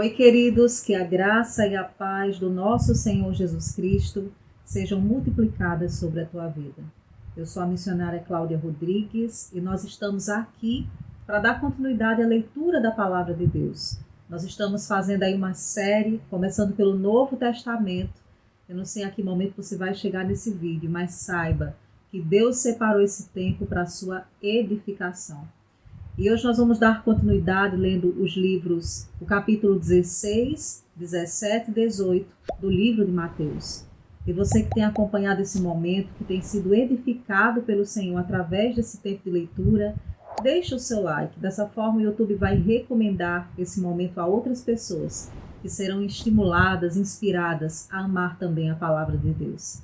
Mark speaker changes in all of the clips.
Speaker 1: Oi, queridos, que a graça e a paz do nosso Senhor Jesus Cristo sejam multiplicadas sobre a tua vida. Eu sou a missionária Cláudia Rodrigues e nós estamos aqui para dar continuidade à leitura da Palavra de Deus. Nós estamos fazendo aí uma série, começando pelo Novo Testamento. Eu não sei a que momento você vai chegar nesse vídeo, mas saiba que Deus separou esse tempo para a sua edificação. E hoje nós vamos dar continuidade lendo os livros, o capítulo 16, 17 e 18 do livro de Mateus. E você que tem acompanhado esse momento, que tem sido edificado pelo Senhor através desse tempo de leitura, deixa o seu like. Dessa forma o YouTube vai recomendar esse momento a outras pessoas que serão estimuladas, inspiradas a amar também a palavra de Deus.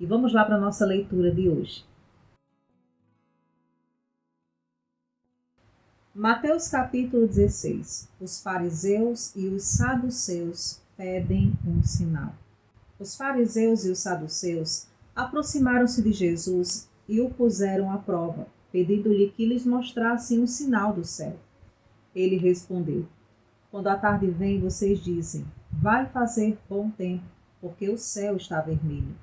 Speaker 1: E vamos lá para a nossa leitura de hoje. Mateus capítulo 16. Os fariseus e os saduceus pedem um sinal. Os fariseus e os saduceus aproximaram-se de Jesus e o puseram à prova, pedindo-lhe que lhes mostrasse um sinal do céu. Ele respondeu: quando a tarde vem, vocês dizem, vai fazer bom tempo, porque o céu está vermelho.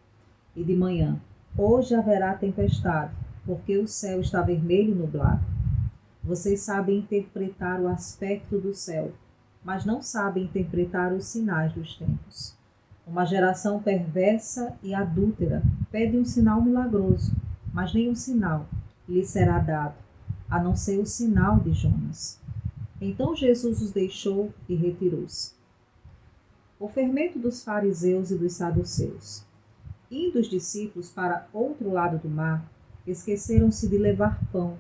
Speaker 1: E de manhã, hoje haverá tempestade, porque o céu está vermelho e nublado. Vocês sabem interpretar o aspecto do céu, mas não sabem interpretar os sinais dos tempos. Uma geração perversa e adúltera pede um sinal milagroso, mas nenhum sinal lhe será dado, a não ser o sinal de Jonas. Então Jesus os deixou e retirou-se. O fermento dos fariseus e dos saduceus. Indo os discípulos para outro lado do mar, esqueceram-se de levar pão.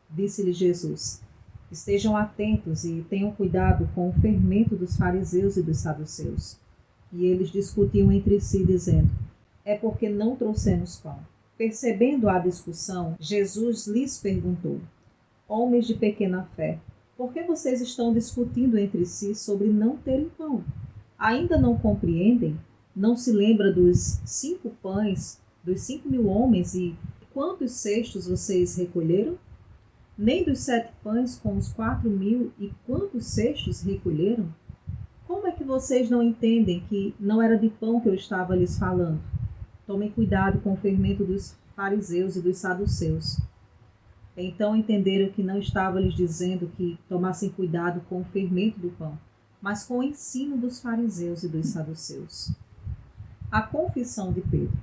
Speaker 1: Disse-lhe Jesus: estejam atentos e tenham cuidado com o fermento dos fariseus e dos saduceus. E eles discutiam entre si, dizendo: é porque não trouxemos pão. Percebendo a discussão, Jesus lhes perguntou: homens de pequena fé, por que vocês estão discutindo entre si sobre não terem pão? Ainda não compreendem? Não se lembra dos 5 pães, dos 5.000 homens e quantos cestos vocês recolheram? Nem dos 7 pães com os 4.000 e quantos cestos recolheram? Como é que vocês não entendem que não era de pão que eu estava lhes falando? Tomem cuidado com o fermento dos fariseus e dos saduceus. Então entenderam que não estava lhes dizendo que tomassem cuidado com o fermento do pão, mas com o ensino dos fariseus e dos saduceus. A confissão de Pedro.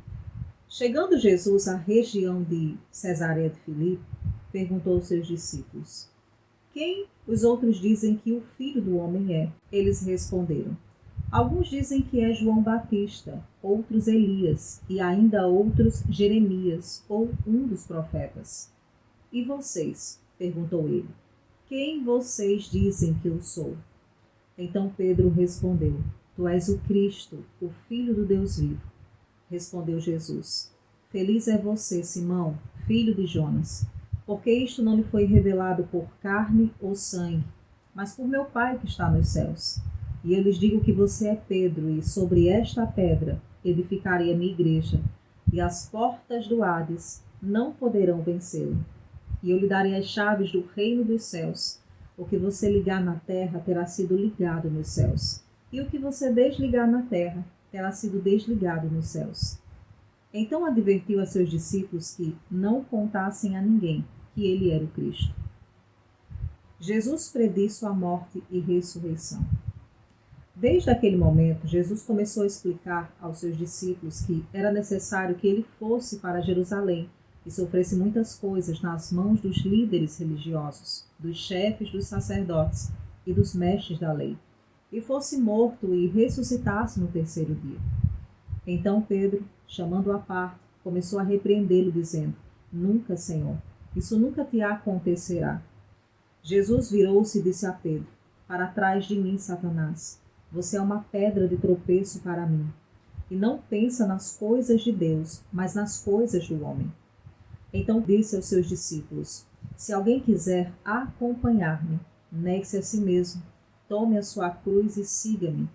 Speaker 1: Chegando Jesus à região de Cesareia de Filipe, perguntou aos seus discípulos: quem os outros dizem que o Filho do Homem é? Eles responderam: alguns dizem que é João Batista, outros Elias, e ainda outros Jeremias, ou um dos profetas. E vocês? Perguntou ele. Quem vocês dizem que eu sou? Então Pedro respondeu: tu és o Cristo, o Filho do Deus vivo. Respondeu Jesus: feliz é você, Simão, filho de Jonas, porque isto não lhe foi revelado por carne ou sangue, mas por meu Pai que está nos céus. E eu lhes digo que você é Pedro, e sobre esta pedra edificarei a minha igreja, e as portas do Hades não poderão vencê-lo. E eu lhe darei as chaves do reino dos céus. O que você ligar na terra terá sido ligado nos céus, e o que você desligar na terra terá sido desligado nos céus. Então advertiu a seus discípulos que não contassem a ninguém que ele era o Cristo. Jesus prediz sua morte e ressurreição. Desde aquele momento, Jesus começou a explicar aos seus discípulos que era necessário que ele fosse para Jerusalém e sofresse muitas coisas nas mãos dos líderes religiosos, dos chefes dos sacerdotes e dos mestres da lei, e fosse morto e ressuscitasse no 3º dia. Então Pedro, chamando-o à parte, começou a repreendê-lo, dizendo: nunca, Senhor, isso nunca te acontecerá. Jesus virou-se e disse a Pedro: para trás de mim, Satanás, você é uma pedra de tropeço para mim, e não pensa nas coisas de Deus, mas nas coisas do homem. Então disse aos seus discípulos: se alguém quiser acompanhar-me, negue-se a si mesmo, tome a sua cruz e siga-me.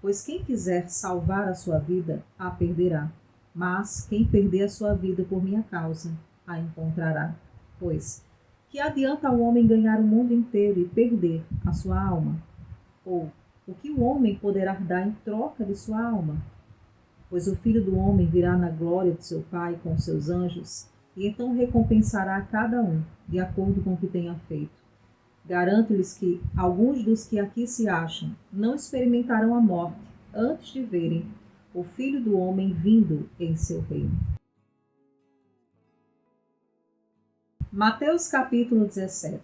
Speaker 1: Pois quem quiser salvar a sua vida, a perderá. Mas quem perder a sua vida por minha causa, a encontrará. Pois, que adianta ao homem ganhar o mundo inteiro e perder a sua alma? Ou, O que o homem poderá dar em troca de sua alma? Pois o Filho do Homem virá na glória de seu Pai com os seus anjos, e então recompensará a cada um, de acordo com o que tenha feito. Garanto-lhes que alguns dos que aqui se acham não experimentarão a morte antes de verem o Filho do Homem vindo em seu reino. Mateus capítulo 17.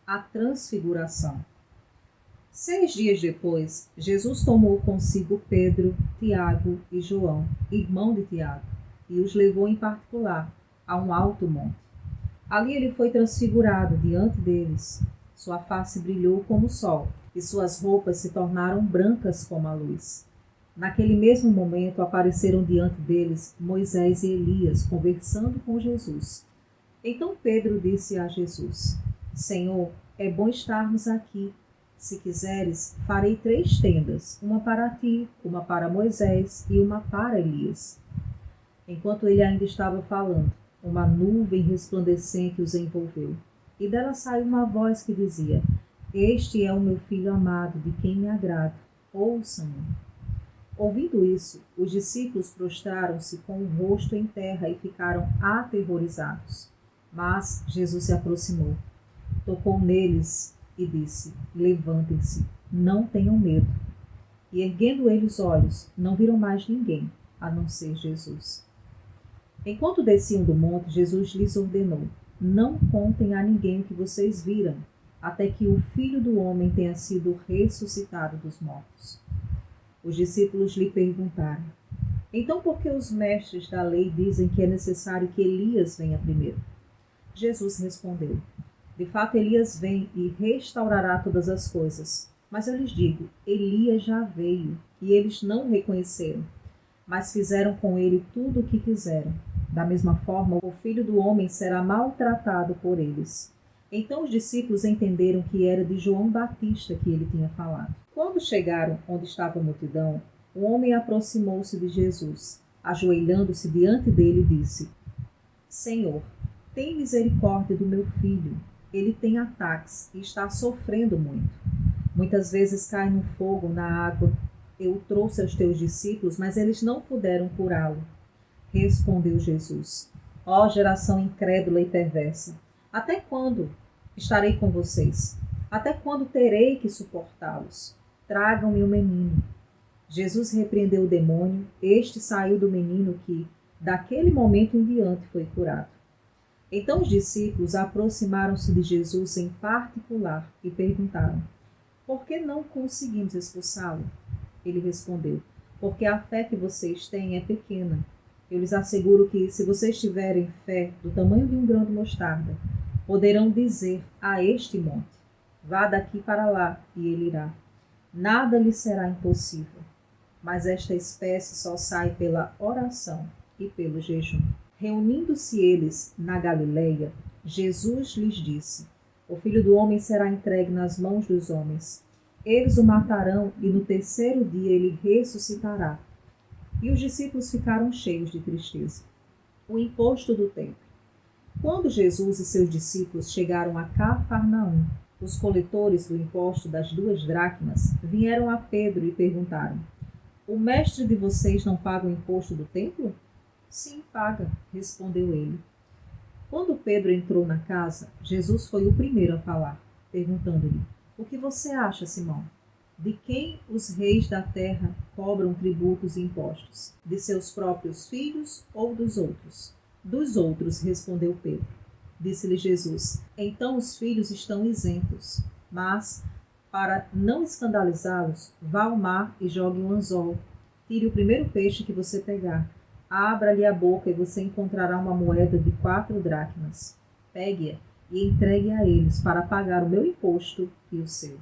Speaker 1: A Transfiguração. 6 dias depois, Jesus tomou consigo Pedro, Tiago e João, irmão de Tiago, e os levou em particular a um alto monte. Ali ele foi transfigurado diante deles. Sua face brilhou como o sol, e suas roupas se tornaram brancas como a luz. Naquele mesmo momento apareceram diante deles Moisés e Elias conversando com Jesus. Então Pedro disse a Jesus: Senhor, é bom estarmos aqui. Se quiseres, farei 3 tendas, uma para ti, uma para Moisés e uma para Elias. Enquanto ele ainda estava falando, uma nuvem resplandecente os envolveu, e dela saiu uma voz que dizia: Este é o meu filho amado, de quem me agrado. Ouçam-no. Ouvindo isso, os discípulos prostraram-se com o rosto em terra e ficaram aterrorizados. Mas Jesus se aproximou, tocou neles e disse: Levantem-se, não tenham medo. E erguendo eles os olhos, não viram mais ninguém, a não ser Jesus. Enquanto desciam do monte, Jesus lhes ordenou: Não contem a ninguém o que vocês viram, até que o Filho do Homem tenha sido ressuscitado dos mortos. Os discípulos lhe perguntaram: Então por que os mestres da lei dizem que é necessário que Elias venha primeiro? Jesus respondeu: De fato, Elias vem e restaurará todas as coisas. Mas eu lhes digo, Elias já veio, e eles não o reconheceram, mas fizeram com ele tudo o que quiseram. Da mesma forma, o Filho do Homem será maltratado por eles. Então os discípulos entenderam que era de João Batista que ele tinha falado. Quando chegaram onde estava a multidão, um homem aproximou-se de Jesus, ajoelhando-se diante dele, disse: Senhor, tem misericórdia do meu filho. Ele tem ataques e está sofrendo muito. Muitas vezes cai no fogo, na água. Eu o trouxe aos teus discípulos, mas eles não puderam curá-lo. Respondeu Jesus: Ó geração incrédula e perversa, até quando estarei com vocês? Até quando terei que suportá-los? Tragam-me o menino. Jesus repreendeu o demônio. Este saiu do menino que, daquele momento em diante, foi curado. Então os discípulos aproximaram-se de Jesus em particular e perguntaram: Por que não conseguimos expulsá-lo? Ele respondeu: Porque a fé que vocês têm é pequena. Eu lhes asseguro que, se vocês tiverem fé do tamanho de um grão de mostarda, poderão dizer a este monte: Vá daqui para lá, e ele irá. Nada lhe será impossível. Mas esta espécie só sai pela oração e pelo jejum. Reunindo-se eles na Galileia, Jesus lhes disse: O Filho do Homem será entregue nas mãos dos homens. Eles o matarão e no 3º dia ele ressuscitará. E os discípulos ficaram cheios de tristeza. O imposto do templo. Quando Jesus e seus discípulos chegaram a Cafarnaum, os coletores do imposto das 2 dracmas vieram a Pedro e perguntaram: O mestre de vocês não paga o imposto do templo? Sim, paga, respondeu ele. Quando Pedro entrou na casa, Jesus foi o primeiro a falar, perguntando-lhe: O que você acha, Simão? De quem os reis da terra cobram tributos e impostos? De seus próprios filhos ou dos outros? Dos outros, respondeu Pedro. Disse-lhe Jesus: Então os filhos estão isentos. Mas, para não escandalizá-los, vá ao mar e jogue um anzol. Tire o primeiro peixe que você pegar. Abra-lhe a boca e você encontrará uma moeda de 4 dracmas. Pegue-a e entregue a eles para pagar o meu imposto e o seu.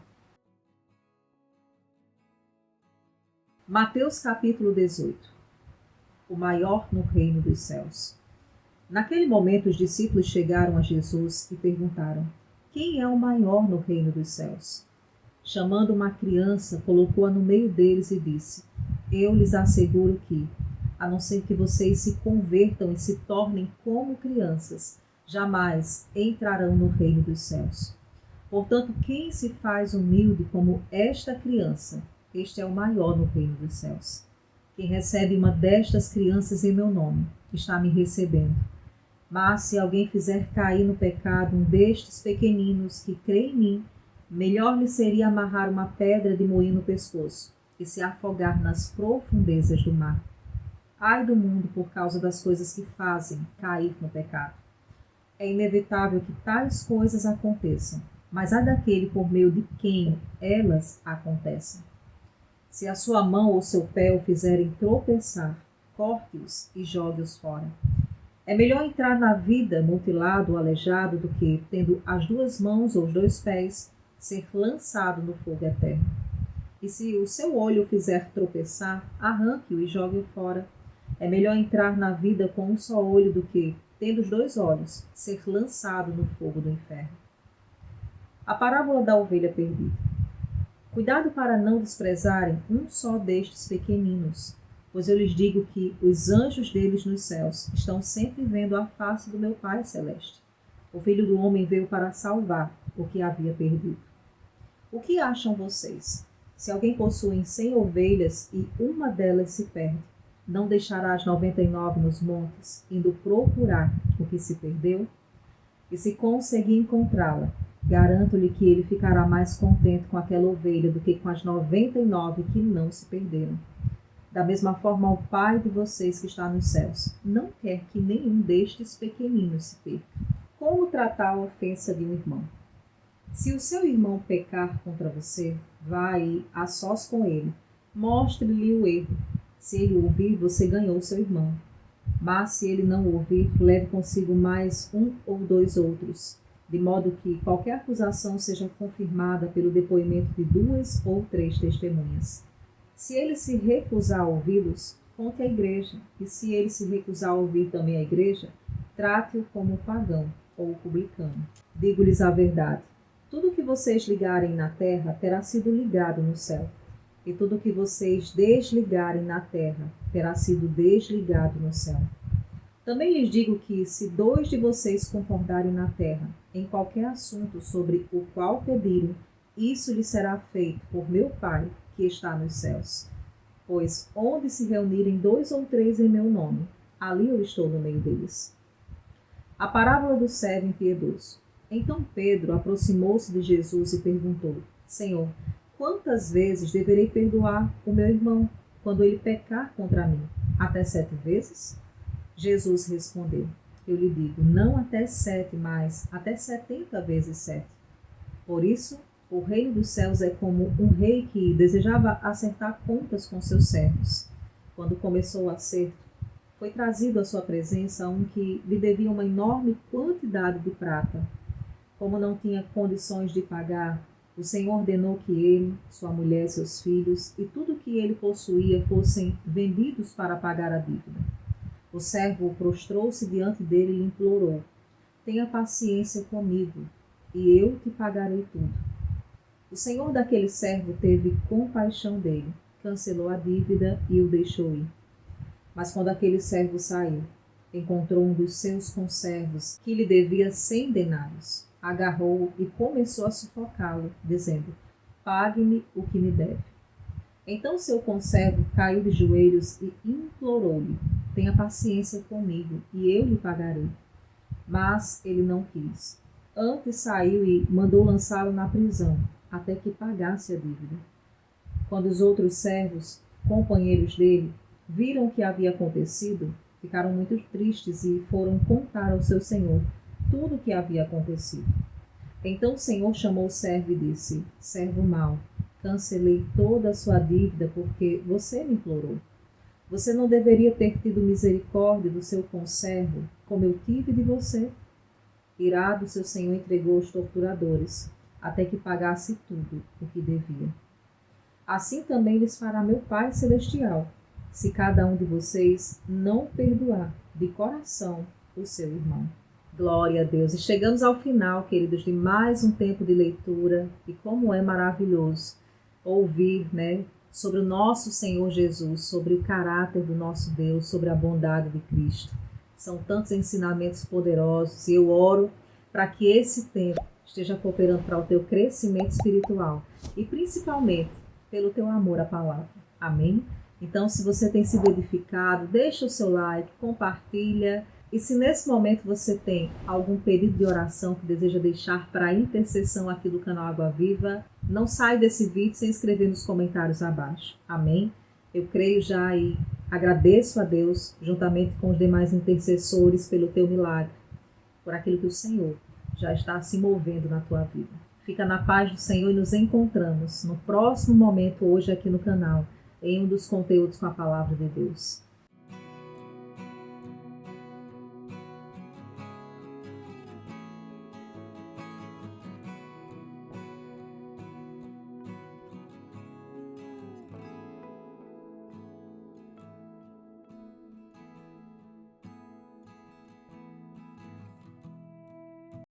Speaker 1: Mateus capítulo 18. O maior no reino dos céus. Naquele momento os discípulos chegaram a Jesus e perguntaram: Quem é o maior no reino dos céus? Chamando uma criança, colocou-a no meio deles e disse: Eu lhes asseguro que, a não ser que vocês se convertam e se tornem como crianças, jamais entrarão no reino dos céus. Portanto, quem se faz humilde como esta criança, este é o maior no reino dos céus. Quem recebe uma destas crianças em meu nome, está me recebendo. Mas se alguém fizer cair no pecado um destes pequeninos que crê em mim, melhor lhe seria amarrar uma pedra de moinho no pescoço e se afogar nas profundezas do mar. Ai do mundo por causa das coisas que fazem cair no pecado. É inevitável que tais coisas aconteçam, mas ai daquele por meio de quem elas acontecem. Se a sua mão ou seu pé o fizerem tropeçar, corte-os e jogue-os fora. É melhor entrar na vida mutilado ou aleijado do que, tendo as duas mãos ou os dois pés, ser lançado no fogo eterno. E se o seu olho o fizer tropeçar, arranque-o e jogue-o fora. É melhor entrar na vida com um só olho do que, tendo os dois olhos, ser lançado no fogo do inferno. A parábola da ovelha perdida. Cuidado para não desprezarem um só destes pequeninos, pois eu lhes digo que os anjos deles nos céus estão sempre vendo a face do meu Pai Celeste. O Filho do Homem veio para salvar o que havia perdido. O que acham vocês? Se alguém possui 100 ovelhas e uma delas se perde, não deixará as 99 nos montes, indo procurar o que se perdeu? E se conseguir encontrá-la, garanto-lhe que ele ficará mais contente com aquela ovelha do que com as 99 que não se perderam. Da mesma forma, o Pai de vocês que está nos céus não quer que nenhum destes pequeninos se perca. Como tratar a ofensa de um irmão? Se o seu irmão pecar contra você, vai a sós com ele, mostre-lhe o erro. Se ele ouvir, você ganhou seu irmão. Mas se ele não ouvir, leve consigo mais um ou dois outros, de modo que qualquer acusação seja confirmada pelo depoimento de 2 ou 3 testemunhas. Se ele se recusar a ouvi-los, conte à igreja, e se ele se recusar a ouvir também a igreja, trate-o como pagão ou publicano. Digo-lhes a verdade, tudo o que vocês ligarem na terra terá sido ligado no céu, e tudo o que vocês desligarem na terra terá sido desligado no céu. Também lhes digo que, se 2 de vocês concordarem na terra, em qualquer assunto sobre o qual pedirem, isso lhes será feito por meu Pai, que está nos céus. Pois onde se reunirem 2 ou 3 em meu nome, ali eu estou no meio deles. A parábola do servo impiedoso. Então Pedro aproximou-se de Jesus e perguntou: Senhor, quantas vezes deverei perdoar o meu irmão quando ele pecar contra mim? Até 7 vezes? Jesus respondeu: Eu lhe digo, não até 7, mas até 70 vezes 7. Por isso, o reino dos céus é como um rei que desejava acertar contas com seus servos. Quando começou o acerto, foi trazido à sua presença um que lhe devia uma enorme quantidade de prata. Como não tinha condições de pagar, o Senhor ordenou que ele, sua mulher, seus filhos e tudo o que ele possuía fossem vendidos para pagar a dívida. O servo prostrou-se diante dele e lhe implorou: Tenha paciência comigo, e eu te pagarei tudo. O senhor daquele servo teve compaixão dele, cancelou a dívida e o deixou ir. Mas quando aquele servo saiu, encontrou um dos seus conservos que lhe devia 100 denários. Agarrou-o e começou a sufocá-lo, dizendo: Pague-me o que me deve. Então seu conservo caiu de joelhos e implorou-lhe: Tenha paciência comigo, e eu lhe pagarei. Mas ele não quis. Antes saiu e mandou lançá-lo na prisão, até que pagasse a dívida. Quando os outros servos, companheiros dele, viram o que havia acontecido, ficaram muito tristes e foram contar ao seu senhor tudo o que havia acontecido. Então o senhor chamou o servo e disse: Servo mau, cancelei toda a sua dívida porque você me implorou. Você não deveria ter tido misericórdia do seu conservo, como eu tive de você? Irado, seu senhor entregou os torturadores, até que pagasse tudo o que devia. Assim também lhes fará meu Pai Celestial, se cada um de vocês não perdoar de coração o seu irmão. Glória a Deus. E chegamos ao final, queridos, de mais um tempo de leitura. E como é maravilhoso ouvir, sobre o nosso Senhor Jesus, sobre o caráter do nosso Deus, sobre a bondade de Cristo. São tantos ensinamentos poderosos e eu oro para que esse tempo esteja cooperando para o teu crescimento espiritual e principalmente pelo teu amor à palavra. Amém? Então, se você tem sido edificado, deixa o seu like, compartilha. E se nesse momento você tem algum pedido de oração que deseja deixar para a intercessão aqui do canal Água Viva, não sai desse vídeo sem escrever nos comentários abaixo. Amém? Eu creio já e agradeço a Deus, juntamente com os demais intercessores, pelo teu milagre, por aquilo que o Senhor já está se movendo na tua vida. Fica na paz do Senhor e nos encontramos no próximo momento hoje aqui no canal, em um dos conteúdos com a palavra de Deus.